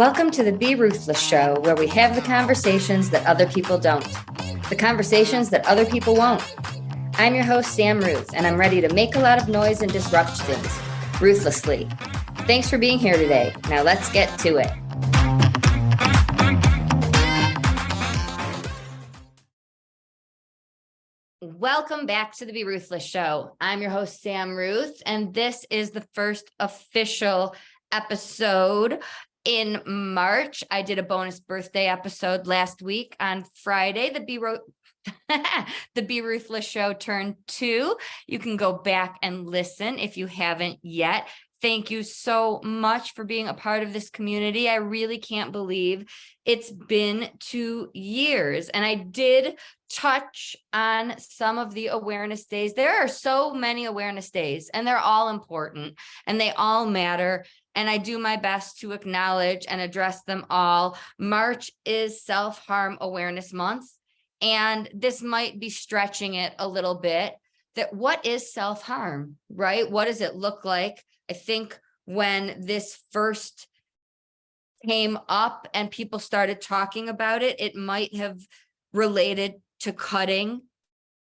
Welcome to the Be Ruthless Show, where we have the conversations that other people don't, the conversations that other people won't. I'm your host, Sam Ruth, and I'm ready to make a lot of noise and disrupt things, ruthlessly. Thanks for being here today. Now let's get to it. Welcome back to the Be Ruthless Show. I'm your host, Sam Ruth, and this is the first official episode in March. I did a bonus birthday episode last week on Friday. The Be Ruthless Show turned 2. You can go back and listen if you haven't yet. Thank you so much for being a part of this community. I really can't believe it's been 2 years. And I did touch on some of the awareness days. There are so many awareness days, and they're all important and they all matter. And I do my best to acknowledge and address them all. March is Self-Harm Awareness Month, and this might be stretching it a little bit. That what is self-harm, right? What does it look like? I think when this first came up and people started talking about it, it might have related to cutting,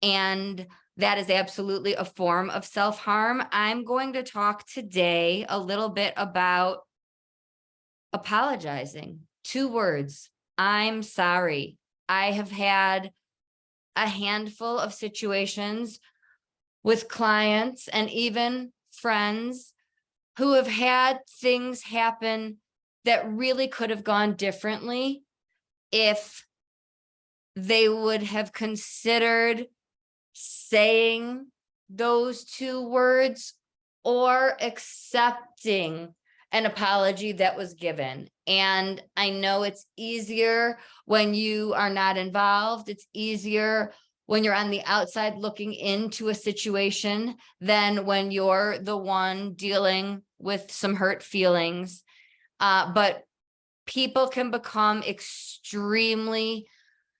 and that is absolutely a form of self-harm. I'm going to talk today a little bit about apologizing. 2 words, I'm sorry. I have had a handful of situations with clients and even friends who have had things happen that really could have gone differently if they would have considered saying those 2 words or accepting an apology that was given. And I know it's easier when you are not involved. It's easier when you're on the outside looking into a situation than when you're the one dealing with some hurt feelings. But people can become extremely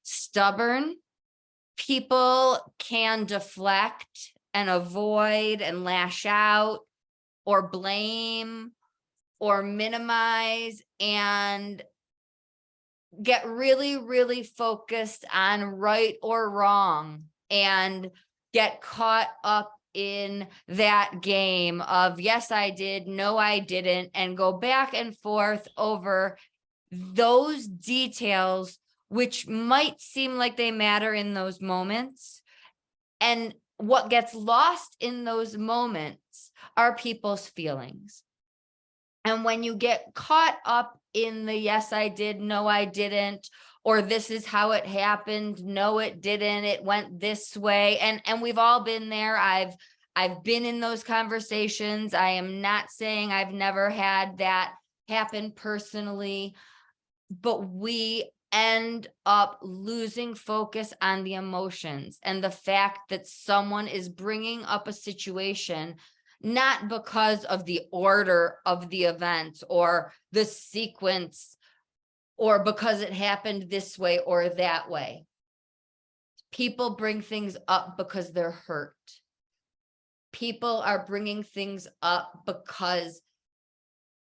stubborn. People can deflect and avoid and lash out or blame or minimize and get really, really focused on right or wrong and get caught up in that game of yes, I did, no, I didn't, and go back and forth over those details, which might seem like they matter in those moments. And what gets lost in those moments are people's feelings. And when you get caught up in the yes, I did, no, I didn't, or this is how it happened, no, it didn't, it went this way. And we've all been there. I've been in those conversations. I am not saying I've never had that happen personally, but we end up losing focus on the emotions and the fact that someone is bringing up a situation not because of the order of the event or the sequence or because it happened this way or that way. People bring things up because they're hurt. People are bringing things up because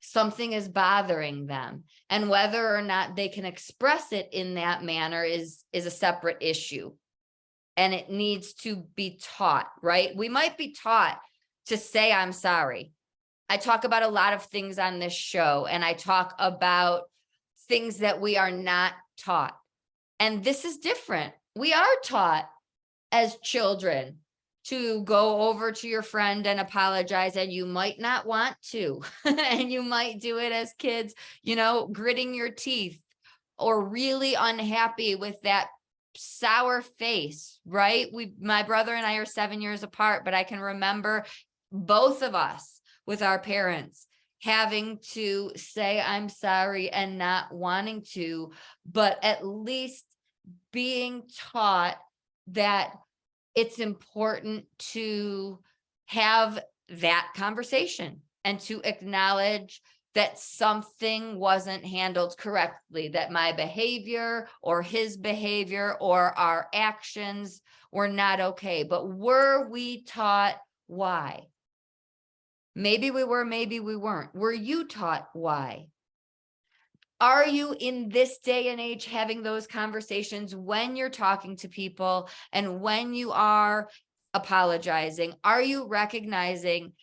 something is bothering them. And whether or not they can express it in that manner is a separate issue. And it needs to be taught, right? We might be taught to say, I'm sorry. I talk about a lot of things on this show, and I talk about things that we are not taught. And this is different. We are taught as children to go over to your friend and apologize, and you might not want to. And you might do it as kids, gritting your teeth or really unhappy with that sour face, right? My brother and I are 7 years apart, but I can remember both of us with our parents having to say, I'm sorry, and not wanting to, but at least being taught that it's important to have that conversation and to acknowledge that something wasn't handled correctly, that my behavior or his behavior or our actions were not okay. But were we taught why? Maybe we were, maybe we weren't. Were you taught why? Are you in this day and age having those conversations when you're talking to people and when you are apologizing? Are you recognizing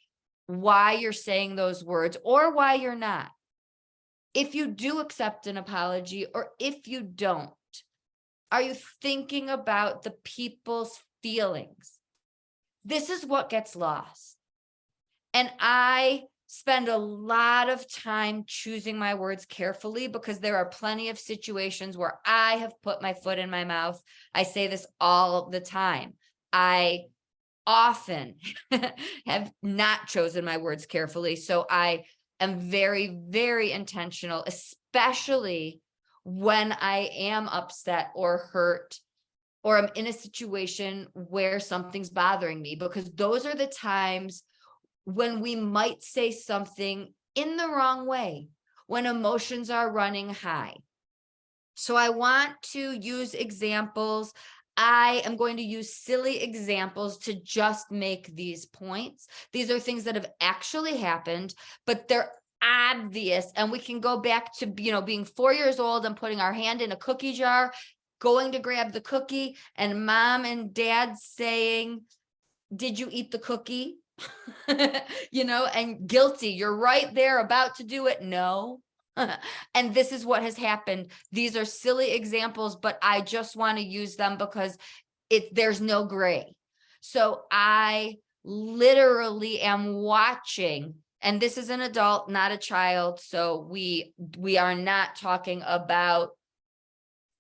why you're saying those words or why you're not? If you do accept an apology or if you don't, are you thinking about the people's feelings? This is what gets lost. And I spend a lot of time choosing my words carefully because there are plenty of situations where I have put my foot in my mouth. I say this all the time. I often have not chosen my words carefully. So I am very, very intentional, especially when I am upset or hurt or I'm in a situation where something's bothering me, because those are the times when we might say something in the wrong way, when emotions are running high. So I want to use examples. I am going to use silly examples to just make these points. These are things that have actually happened, but they're obvious. And we can go back to, being 4 years old and putting our hand in a cookie jar, going to grab the cookie, and mom and dad saying, "Did you eat the cookie?" And guilty. You're right there about to do it. No. And this is what has happened. These are silly examples, but I just want to use them because there's no gray. So I literally am watching, and this is an adult, not a child. So we are not talking about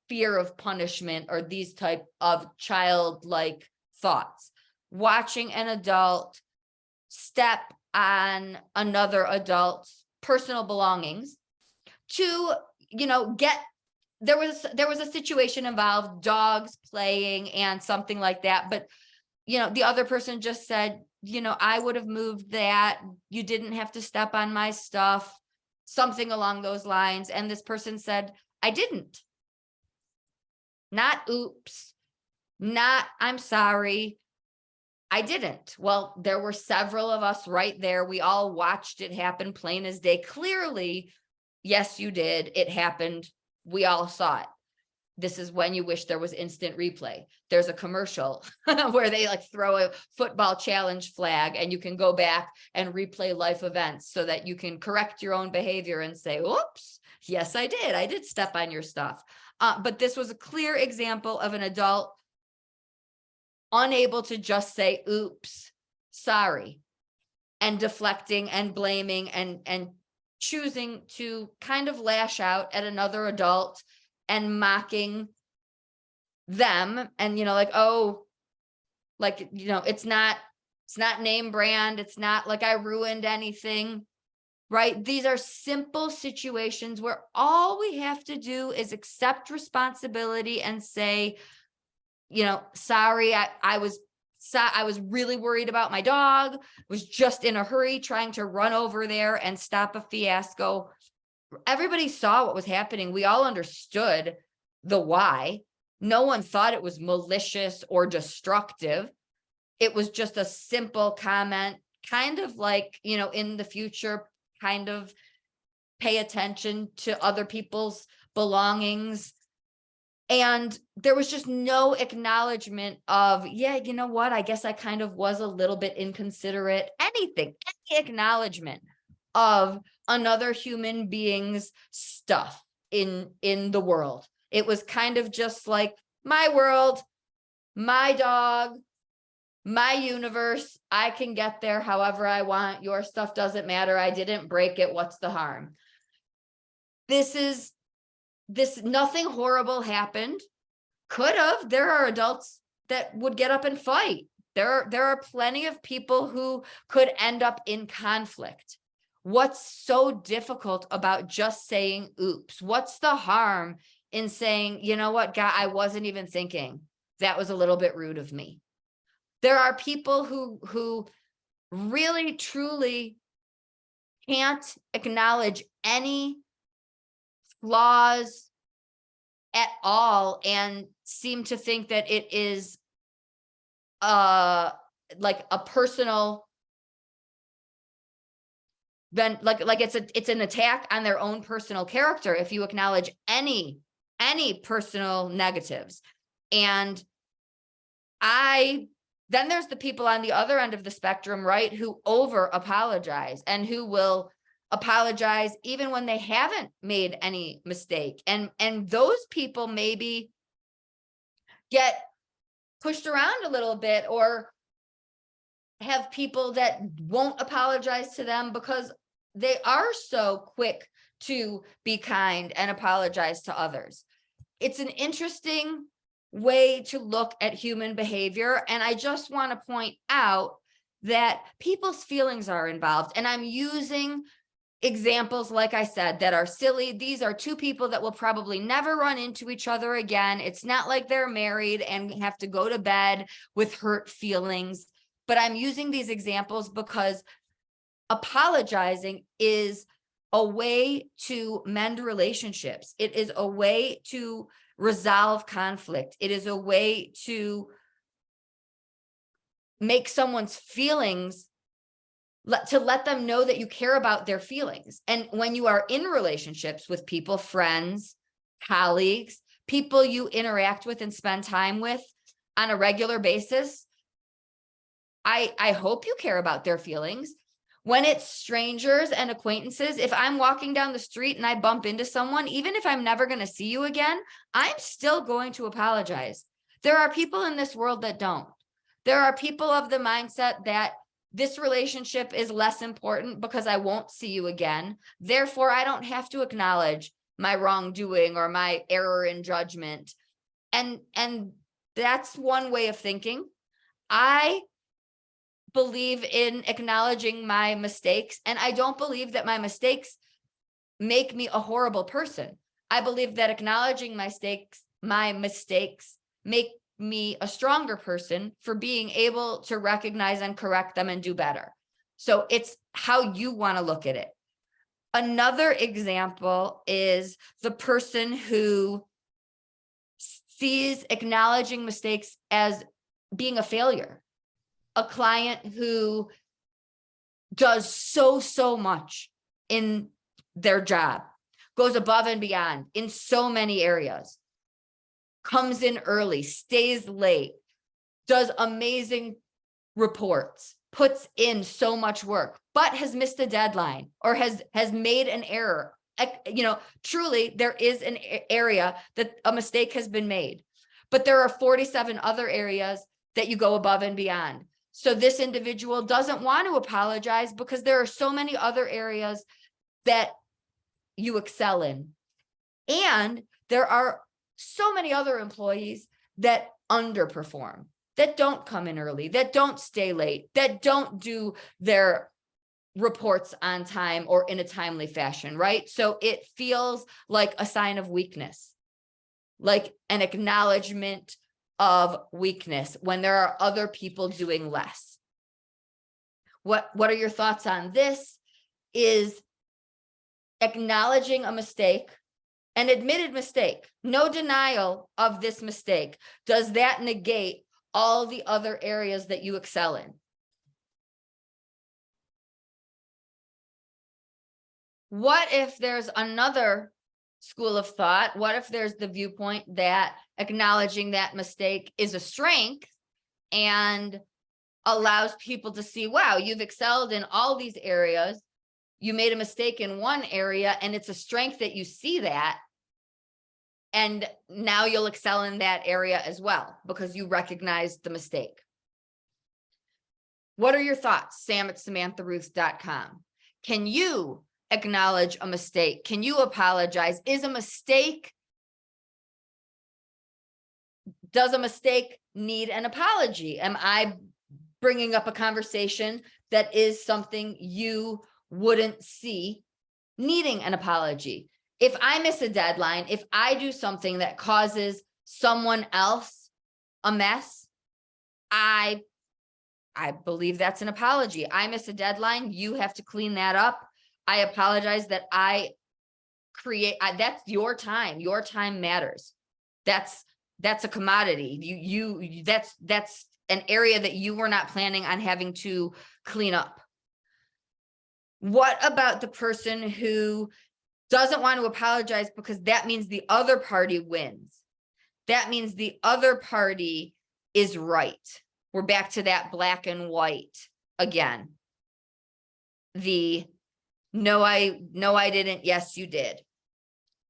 fear of punishment or these type of childlike thoughts. Watching an adult step on another adult's personal belongings to, get, there was a situation involved, dogs playing and something like that. But, the other person just said, "I would have moved that. You didn't have to step on my stuff," something along those lines. And this person said, "I didn't." Not oops, not I'm sorry. I didn't. Well, there were several of us right there. We all watched it happen, plain as day. Clearly, yes, you did. It happened. We all saw it. This is when you wish there was instant replay. There's a commercial where they throw a football challenge flag and you can go back and replay life events so that you can correct your own behavior and say, "Oops, yes, I did. I did step on your stuff." But this was a clear example of an adult unable to just say, "Oops, sorry," and deflecting and blaming and choosing to kind of lash out at another adult and mocking them. And, "Oh, it's not name brand. It's not like I ruined anything." Right? These are simple situations where all we have to do is accept responsibility and say, "Sorry, I was really worried about my dog, was just in a hurry trying to run over there and stop a fiasco." Everybody saw what was happening. We all understood the why. No one thought it was malicious or destructive. It was just a simple comment, kind of like, in the future, kind of pay attention to other people's belongings. And there was just no acknowledgement of, "Yeah, you know what? I guess I kind of was a little bit inconsiderate." Anything, any acknowledgement of another human being's stuff in the world. It was kind of just like, my world, my dog, my universe. I can get there however I want. Your stuff doesn't matter. I didn't break it. What's the harm? This nothing horrible happened. Could have. There are adults that would get up and fight. There are plenty of people who could end up in conflict. What's so difficult about just saying oops? What's the harm in saying, "You know what, God, I wasn't even thinking. That was a little bit rude of me." There are people who really truly can't acknowledge any flaws at all and seem to think that it is like a personal then like it's an attack on their own personal character if you acknowledge any personal negatives. And then there's the people on the other end of the spectrum, right, who over apologize and who will apologize even when they haven't made any mistake. And those people maybe get pushed around a little bit, or have people that won't apologize to them because they are so quick to be kind and apologize to others. It's an interesting way to look at human behavior. And I just want to point out that people's feelings are involved. And I'm using examples, like I said, that are silly. These are two people that will probably never run into each other again. It's not like they're married and have to go to bed with hurt feelings. But I'm using these examples because apologizing is a way to mend relationships. It is a way to resolve conflict. It is a way to make someone's feelings, to let them know that you care about their feelings. And when you are in relationships with people, friends, colleagues, people you interact with and spend time with on a regular basis, I hope you care about their feelings. When it's strangers and acquaintances, if I'm walking down the street and I bump into someone, even if I'm never going to see you again, I'm still going to apologize. There are people in this world that don't. There are people of the mindset that this relationship is less important because I won't see you again. Therefore, I don't have to acknowledge my wrongdoing or my error in judgment. And that's one way of thinking. I believe in acknowledging my mistakes, and I don't believe that my mistakes make me a horrible person. I believe that acknowledging my mistakes make me a stronger person for being able to recognize and correct them and do better. So it's how you want to look at it. Another example is the person who sees acknowledging mistakes as being a failure. A client who does so much in their job, goes above and beyond in so many areas, comes in early, stays late, does amazing reports, puts in so much work, but has missed a deadline or has made an error. Truly, there is an area that a mistake has been made, but there are 47 other areas that you go above and beyond. So this individual doesn't want to apologize because there are so many other areas that you excel in. And there are so many other employees that underperform, that don't come in early, that don't stay late, that don't do their reports on time or in a timely fashion, right? So it feels like a sign of weakness, like an acknowledgement of weakness when there are other people doing less. What are your thoughts on this? Is acknowledging a mistake, an admitted mistake, no denial of this mistake, does that negate all the other areas that you excel in? What if there's another school of thought? What if there's the viewpoint that acknowledging that mistake is a strength and allows people to see, wow, you've excelled in all these areas. You made a mistake in one area and it's a strength that you see that. And now you'll excel in that area as well because you recognize the mistake. What are your thoughts? Sam@SamanthaRuth.com. Can you acknowledge a mistake? Can you apologize? Does a mistake need an apology? Am I bringing up a conversation that is something you wouldn't see needing an apology? If I miss a deadline, if I do something that causes someone else a mess, I believe that's an apology. I miss a deadline. You have to clean that up. I apologize that that's your time. Your time matters. That's a commodity. That's an area that you were not planning on having to clean up. What about the person who doesn't want to apologize because that means the other party wins? That means the other party is right. We're back to that black and white again. The no, I didn't. Yes, you did.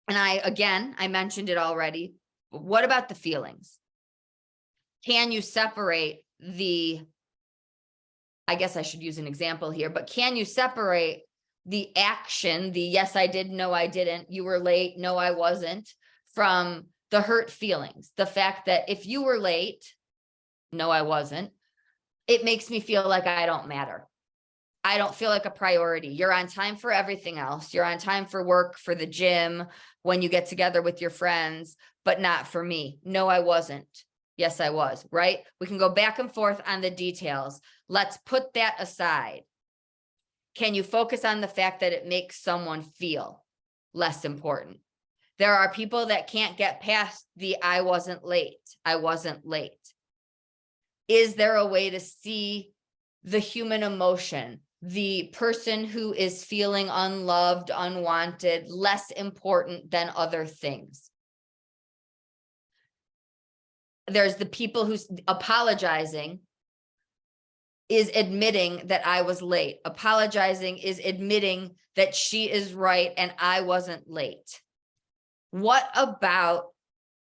And I mentioned it already. What about the feelings? Can you separate I guess I should use an example here, but can you separate the action, the yes, I did, no, I didn't, you were late, no, I wasn't, from the hurt feelings? The fact that if you were late, no, I wasn't, it makes me feel like I don't matter. I don't feel like a priority. You're on time for everything else. You're on time for work, for the gym, when you get together with your friends, but not for me. No, I wasn't. Yes, I was, right? We can go back and forth on the details. Let's put that aside. Can you focus on the fact that it makes someone feel less important? There are people that can't get past the I wasn't late. I wasn't late. Is there a way to see the human emotion, the person who is feeling unloved, unwanted, less important than other things? There's the people who's apologizing is admitting that I was late. Apologizing is admitting that she is right and I wasn't late. What about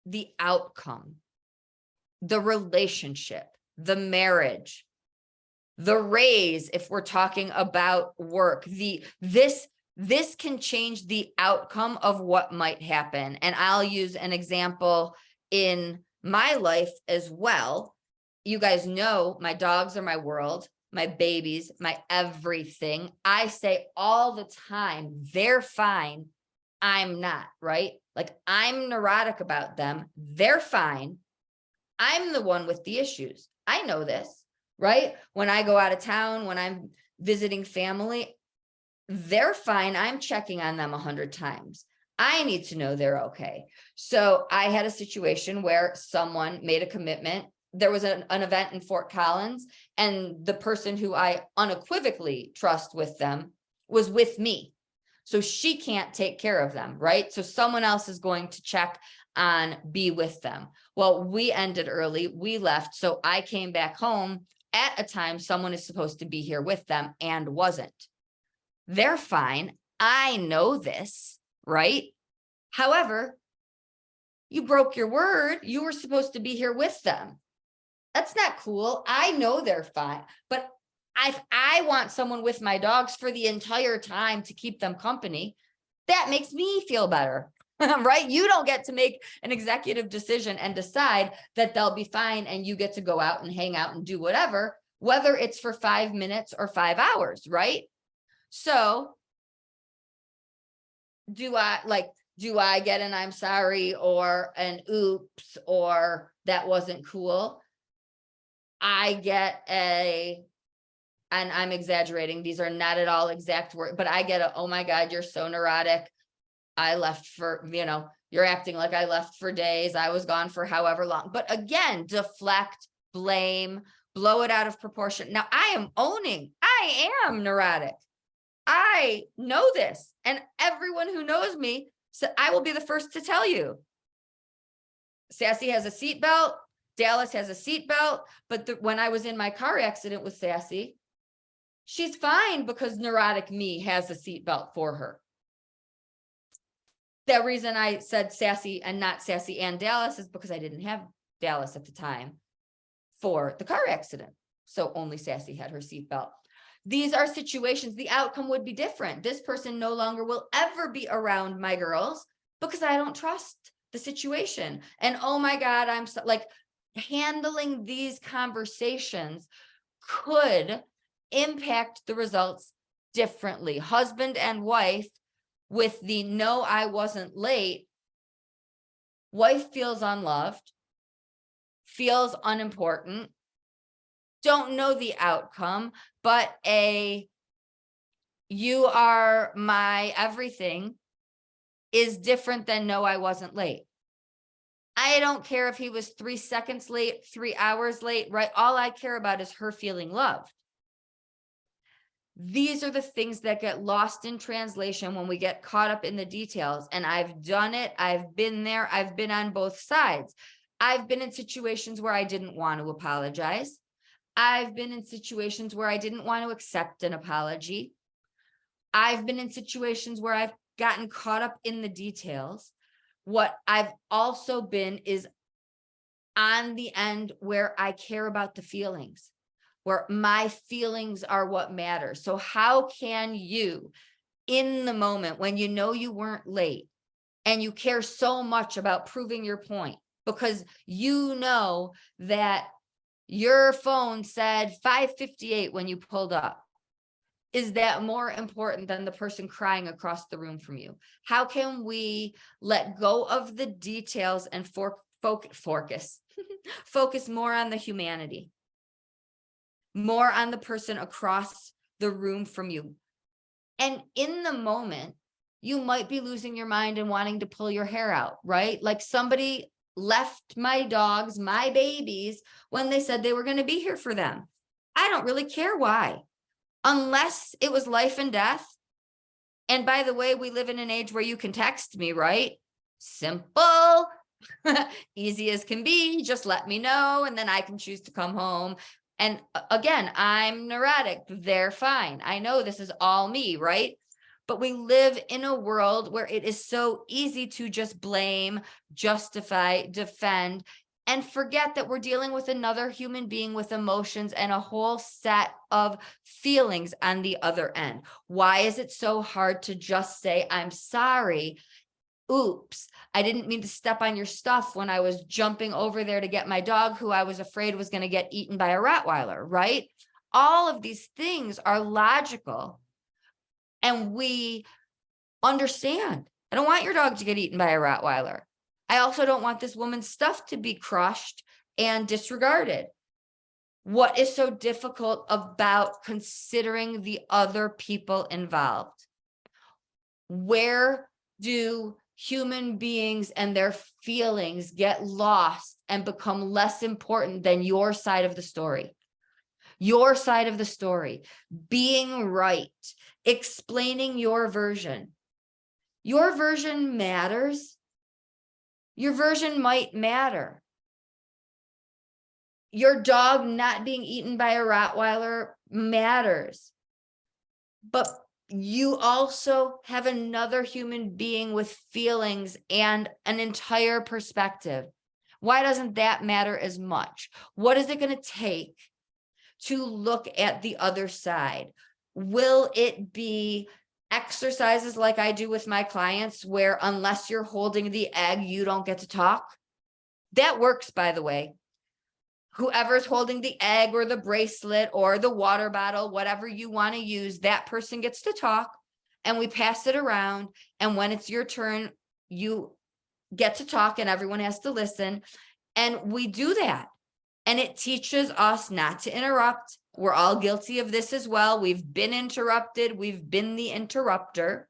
the outcome, the relationship, the marriage, the raise, if we're talking about work? This can change the outcome of what might happen. And I'll use an example in my life as well. You guys know my dogs are my world, my babies, my everything. I say all the time, they're fine, I'm not, right? Like, I'm neurotic about them, they're fine, I'm the one with the issues. I know this, right? When I go out of town, when I'm visiting family, they're fine, I'm checking on them 100 times. I need to know they're okay. So I had a situation where someone made a commitment. There was an event in Fort Collins, and the person who I unequivocally trust with them was with me. So she can't take care of them, right? So someone else is going to check on, be with them. Well, we ended early, we left. So I came back home at a time someone is supposed to be here with them and wasn't. They're fine. I know this, right? However, you broke your word. You were supposed to be here with them. That's not cool. I know they're fine, but I want someone with my dogs for the entire time to keep them company. That makes me feel better, right? You don't get to make an executive decision and decide that they'll be fine and you get to go out and hang out and do whatever, whether it's for 5 minutes or 5 hours, right? So do I get an I'm sorry or an oops or that wasn't cool? I get and I'm exaggerating, these are not at all exact words, but I get a, oh my God, you're so neurotic. I left for, you're acting like I left for days. I was gone for however long. But again, deflect, blame, blow it out of proportion. Now I am owning, I am neurotic. I know this. And everyone who knows me, so I will be the first to tell you. Sassy has a seatbelt. Dallas has a seatbelt. But when I was in my car accident with Sassy, she's fine because neurotic me has a seatbelt for her. The reason I said Sassy and not Sassy and Dallas is because I didn't have Dallas at the time for the car accident. So only Sassy had her seatbelt. These are situations, the outcome would be different. This person no longer will ever be around my girls because I don't trust the situation. And oh my God, I'm so, like, handling these conversations could impact the results differently. Husband and wife with the no, I wasn't late. Wife feels unloved, feels unimportant, don't know the outcome, but you are my everything is different than no, I wasn't late. I don't care if he was 3 seconds late, 3 hours late, right? All I care about is her feeling loved. These are the things that get lost in translation when we get caught up in the details. And I've done it. I've been there. I've been on both sides. I've been in situations where I didn't want to apologize. I've been in situations where I didn't want to accept an apology. I've been in situations where I've gotten caught up in the details. What I've also been is on the end where I care about the feelings, where my feelings are what matters. So how can you, in the moment when you know you weren't late and you care so much about proving your point because you know that your phone said 5:58 when you pulled up, is that more important than the person crying across the room from you? How can we let go of the details and focus more on the humanity, more on the person across the room from you? And in the moment, you might be losing your mind and wanting to pull your hair out, right? Like somebody left my dogs, my babies, when they said they were going to be here for them. I don't really care why, unless it was life and death. And by the way, we live in an age where you can text me, right? Simple, easy as can be. Just let me know, and then I can choose to come home. And again, I'm neurotic. They're fine. I know this is all me, right? But we live in a world where it is so easy to just blame, justify, defend, and forget that we're dealing with another human being with emotions and a whole set of feelings on the other end. Why is it so hard to just say, I'm sorry? Oops, I didn't mean to step on your stuff when I was jumping over there to get my dog, who I was afraid was going to get eaten by a Rottweiler, right? All of these things are logical. And we understand. I don't want your dog to get eaten by a Rottweiler. I also don't want this woman's stuff to be crushed and disregarded. What is so difficult about considering the other people involved? Where do human beings and their feelings get lost and become less important than your side of the story? Your side of the story, being right, explaining your version. Your version matters. Your version might matter. Your dog not being eaten by a Rottweiler matters. But you also have another human being with feelings and an entire perspective. Why doesn't that matter as much? What is it going to take to look at the other side? Will it be exercises like I do with my clients, where unless you're holding the egg, you don't get to talk? That works, by the way. Whoever's holding the egg or the bracelet or the water bottle, whatever you want to use, that person gets to talk, and we pass it around. And when it's your turn, you get to talk and everyone has to listen. And we do that. And it teaches us not to interrupt. We're all guilty of this as well. We've been interrupted. We've been the interrupter.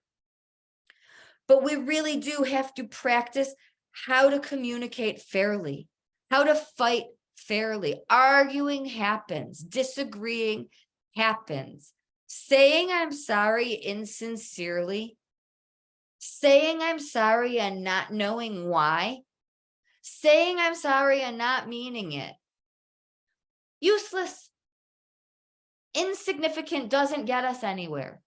But we really do have to practice how to communicate fairly, how to fight fairly. Arguing happens. Disagreeing happens. Saying I'm sorry insincerely, saying I'm sorry and not knowing why, saying I'm sorry and not meaning it. Useless. Insignificant, doesn't get us anywhere.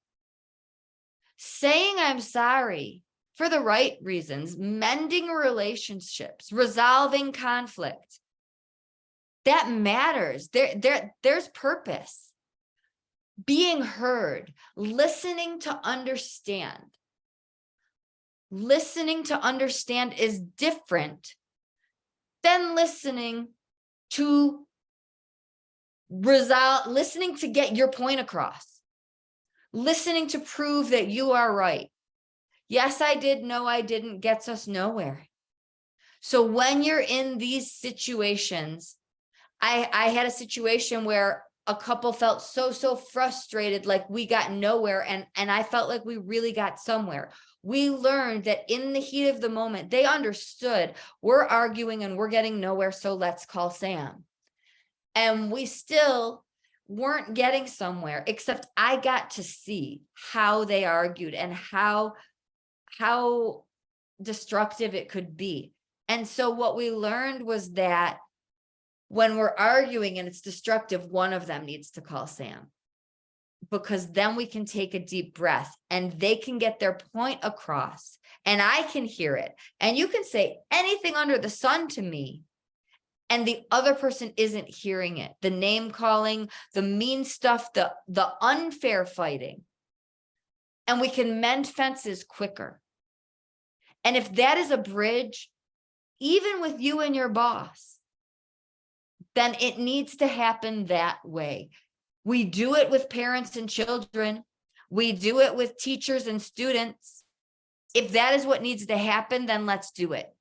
Saying I'm sorry for the right reasons, mending relationships, resolving conflict, that matters. There's purpose. Being heard, listening to understand. Listening to understand is different than listening to resolve, listening to get your point across, listening to prove that you are right. Yes, I did. No, I didn't gets us nowhere. So when you're in these situations, I had a situation where a couple felt so frustrated, like we got nowhere. And I felt like we really got somewhere. We learned that in the heat of the moment, they understood we're arguing and we're getting nowhere. So let's call Sam. And we still weren't getting somewhere, except I got to see how they argued and how destructive it could be. And so what we learned was that when we're arguing and it's destructive, one of them needs to call Sam, because then we can take a deep breath and they can get their point across and I can hear it. And you can say anything under the sun to me, and the other person isn't hearing it. The name calling, the mean stuff, the unfair fighting. And we can mend fences quicker. And if that is a bridge, even with you and your boss, then it needs to happen that way. We do it with parents and children. We do it with teachers and students. If that is what needs to happen, then let's do it.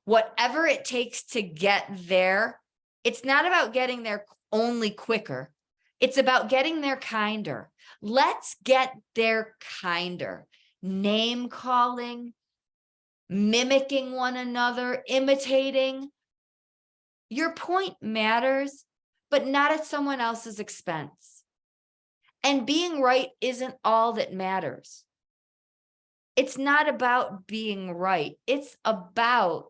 Whatever it takes to get there, it's not about getting there only quicker. It's about getting there kinder. Let's get there kinder. Name calling, mimicking one another, imitating. Your point matters, but not at someone else's expense. And being right isn't all that matters. It's not about being right. It's about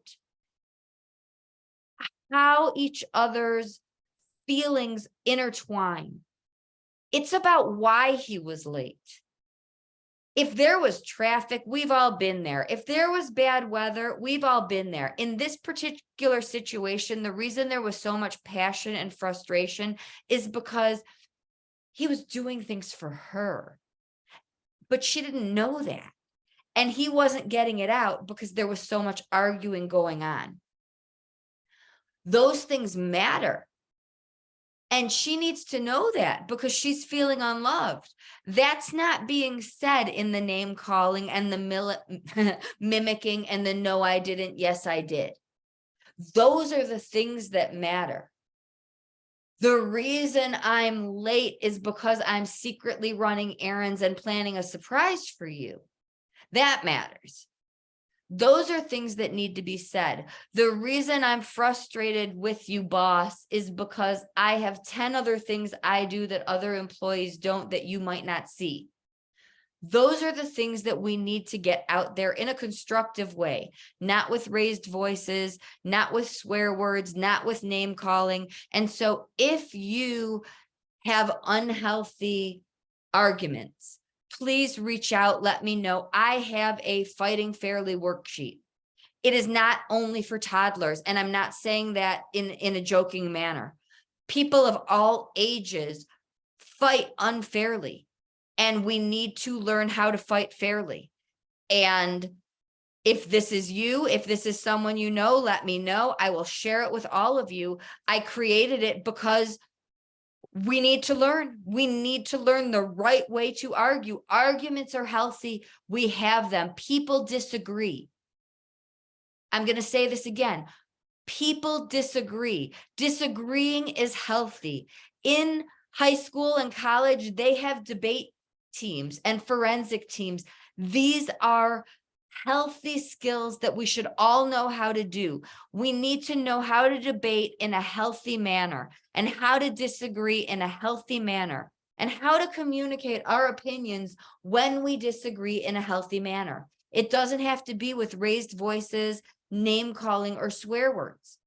how each other's feelings intertwine. It's about why he was late. If there was traffic, we've all been there. If there was bad weather, we've all been there. In this particular situation, the reason there was so much passion and frustration is because he was doing things for her, but she didn't know that. And he wasn't getting it out because there was so much arguing going on. Those things matter. And she needs to know that because she's feeling unloved. That's not being said in the name calling and the mimicking and the no, I didn't, yes, I did. Those are the things that matter. The reason I'm late is because I'm secretly running errands and planning a surprise for you. That matters. Those are things that need to be said. The reason I'm frustrated with you, boss, is because I have 10 other things I do that other employees don't that you might not see. Those are the things that we need to get out there in a constructive way, not with raised voices, not with swear words, not with name calling. And so if you have unhealthy arguments, please reach out. Let me know. I have a Fighting Fairly worksheet. It is not only for toddlers, and I'm not saying that in a joking manner. People of all ages fight unfairly, and we need to learn how to fight fairly. And if this is you, if this is someone you know, let me know. I will share it with all of you. I created it because we need to learn. We need to learn the right way to argue. Arguments are healthy. We have them. People disagree. I'm going to say this again. People disagree. Disagreeing is healthy. In high school and college, they have debate teams and forensic teams. These are healthy skills that we should all know how to do. We need to know how to debate in a healthy manner and how to disagree in a healthy manner and how to communicate our opinions when we disagree in a healthy manner. It doesn't have to be with raised voices, name calling, or swear words.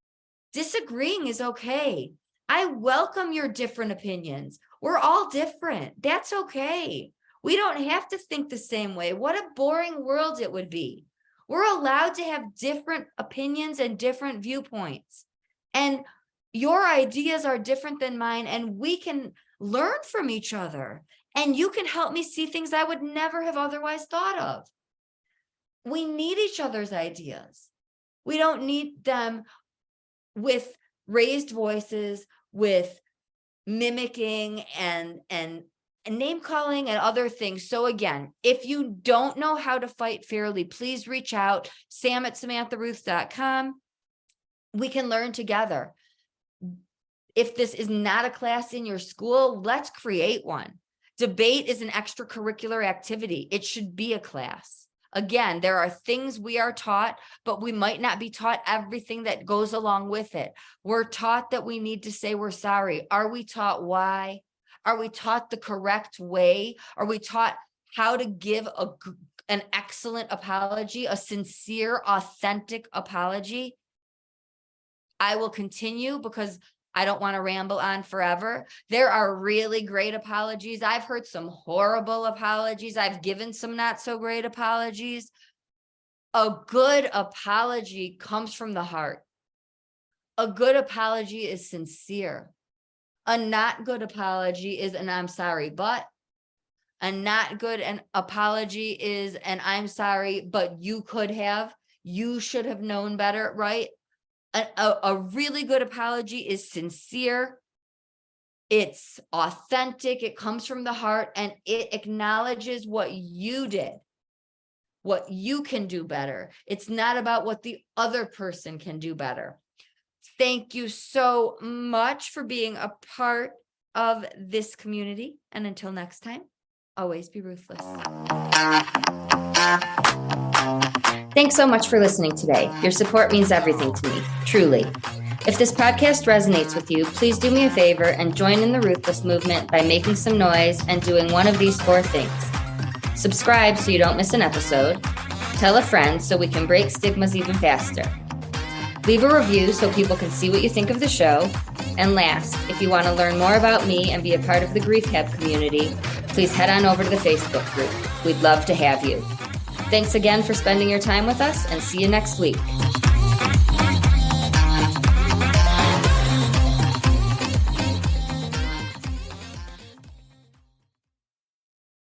Disagreeing is okay. I welcome your different opinions. We're all different. That's okay. We don't have to think the same way. What a boring world it would be. We're allowed to have different opinions and different viewpoints. And your ideas are different than mine, and we can learn from each other. And you can help me see things I would never have otherwise thought of. We need each other's ideas. We don't need them with raised voices, with mimicking and name calling and other things. So again, if you don't know how to fight fairly, please reach out, sam@samantharuth.com. We can learn together. If this is not a class in your school, let's create one. Debate is an extracurricular activity. It should be a class. Again, there are things we are taught, but we might not be taught everything that goes along with it. We're taught that we need to say we're sorry. Are we taught why? Are we taught the correct way? Are we taught how to give an excellent apology, a sincere, authentic apology? I will continue because I don't want to ramble on forever. There are really great apologies. I've heard some horrible apologies. I've given some not so great apologies. A good apology comes from the heart. A good apology is sincere. A not good apology is an I'm sorry, but. A not good apology is an I'm sorry, but you should have known better, right? A really good apology is sincere. It's authentic. It comes from the heart, and it acknowledges what you did, what you can do better. It's not about what the other person can do better. Thank you so much for being a part of this community. And until next time, always be ruthless. Thanks so much for listening today. Your support means everything to me, truly. If this podcast resonates with you, please do me a favor and join in the Ruthless movement by making some noise and doing one of these 4 things. Subscribe so you don't miss an episode. Tell a friend so we can break stigmas even faster. Leave a review so people can see what you think of the show. And last, if you want to learn more about me and be a part of the Grief Hab community, please head on over to the Facebook group. We'd love to have you. Thanks again for spending your time with us, and see you next week.